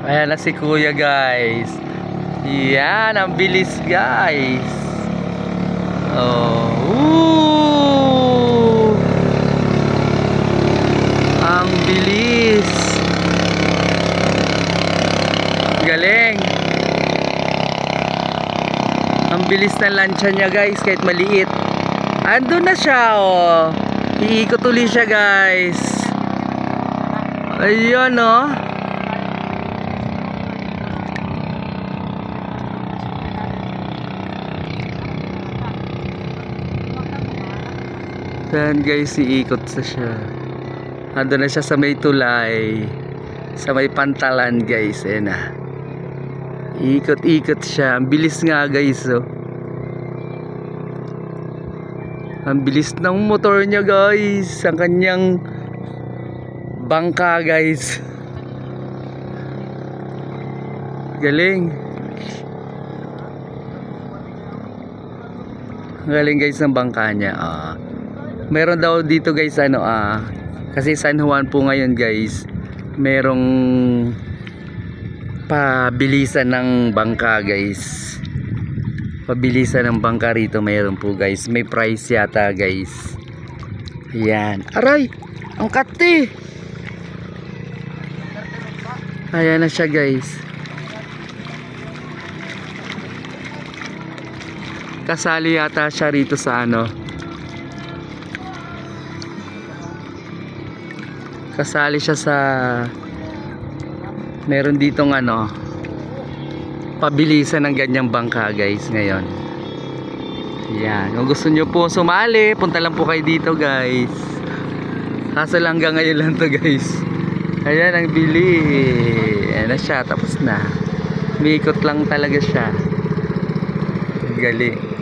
Ayan na si kuya guys. Yan, ang bilis guys. Oh, ang bilis. Galing. Ang bilis ng lancha niya guys, kahit maliit. Andun na siya, oh. Iikot uli siya guys. Ayun, oh. Yan guys, iikot sa siya. Andun na siya sa may tulay, sa may pantalan guys. Ayan na. Ikot-ikot siya. Ang bilis nga guys, oh. Ang bilis ng motor niya guys. Ang kanyang bangka guys. Galing. Galing guys ng bangka niya. Meron daw dito guys kasi San Juan po ngayon guys, merong pabilisan ng bangka guys. Pabilisan ng bangka rito meron po guys. May price yata guys. Ayan. Aray! Ang kati! Ayan na siya guys. Kasali yata siya rito sa kasali siya sa meron ditong pabilisan ng ganyang bangka guys ngayon. Yan, kung gusto nyo po sumali, punta lang po kayo dito guys. Kaso lang hanggang ngayon lang to guys. Ayan ang bili. Ayan na siya, tapos na. Umikot lang talaga siya. Galing.